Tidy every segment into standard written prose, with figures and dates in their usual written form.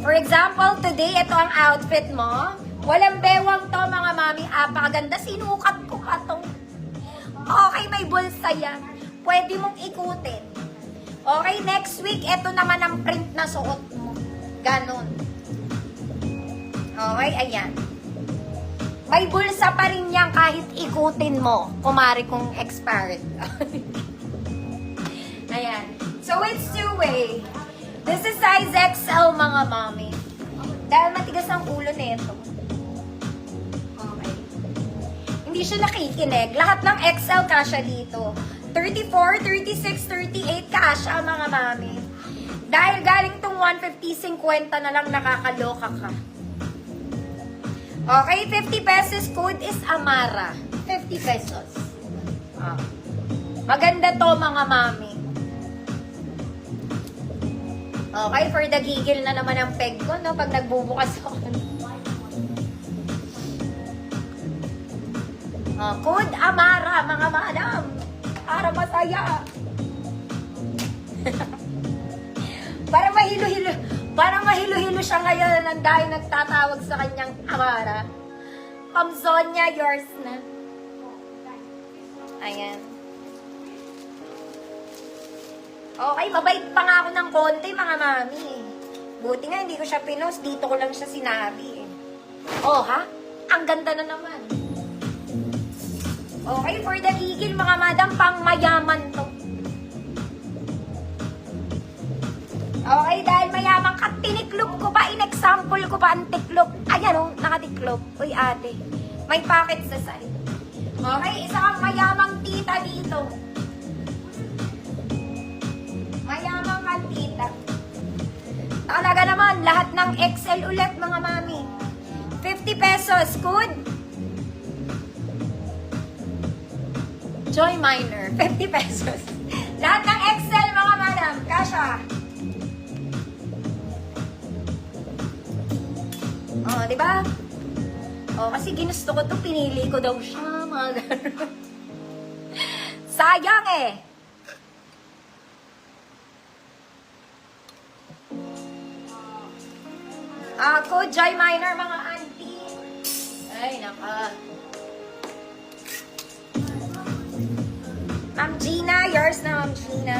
For example, today, ito ang outfit mo. Walang bewang to, mga mami. Apakaganda. Sinukat ko pa to. Okay, may bulsa yan. Pwede mong ikutin. Okay, next week, ito naman ang print na suot mo. Ganon. Okay, ayan. May bulsa pa rin yan kahit ikutin mo. Kumari kung expired. Ayan. So, it's two-way. This is size XL, mga mami. Dahil matigas ang ulo nito. Okay. Hindi siya nakikinig. Lahat ng XL kasya dito. 34, 36, 38 kasya, mga mami. Dahil galing tong 150, 50 na lang nakakaloka ka. Okay, 50 pesos code is Amara. 50 pesos. Ah. Maganda to, mga mami. Okay, for the gigil na naman ang peg ko, no? Pag nagbubukas ako. Code Amara, mga madam. Para masaya. Parang mahilo-hilo siya ngayon ng dahil nagtatawag sa kanyang Amara. Ma'am Sonia, yours na. Ayan. Okay, mabait pa nga ako ng konti, mga mami. Buti nga, hindi ko siya pinost. Dito ko lang siya sinabi. Oh, ha? Ang ganda na naman. Okay, for the gigil, mga madam, pang mayaman to. Okay, dahil mayaman ka, tiniklop ko pa, in-example ko pa ang tiklop. Ayan o, nakatiklop. Uy, ate, may pocket sa side. Okay, isa kang mayamang tita dito. Mayamang kang tita. Talaga naman, lahat ng XL ulit, mga mami. 50 pesos, good? Joy Minor, 50 pesos. Lahat ng XL, mga madam, kasha. Oh, di ba? Oh, kasi ginusto ko to, pinili ko daw siya, mga gano'n. Sayang eh. Ako, Joy Minor, mga auntie. Ay, naka. Ma'am Gina, yours na, Ma'am Gina.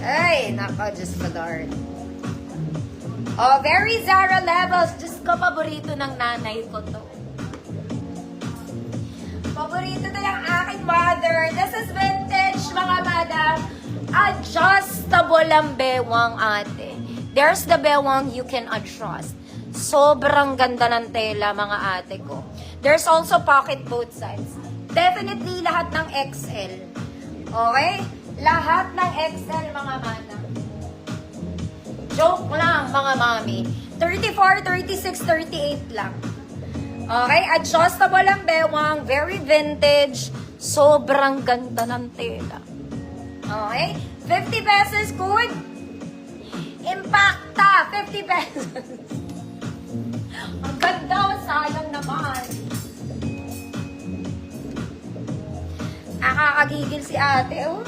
Ay, naka, just for darn. Oh, very Zara levels. Diyos ko, paborito ng nanay ko to. Paborito to ng aking mother. This is vintage, mga madam. Adjustable ang bewang, ate. There's the bewang you can adjust. Sobrang ganda ng tela, mga ate ko. There's also pocket both sides. Definitely lahat ng XL. Okay? Lahat ng XL, mga madam. Joke lang, mga mami. 34, 36, 38 lang. Okay? Adjustable ang bewang. Very vintage. Sobrang ganda ng tela. Okay? 50 pesos, good? Impacta, 50 pesos. Ang ganda, sayang naman. Nakakagigil si ate, oh.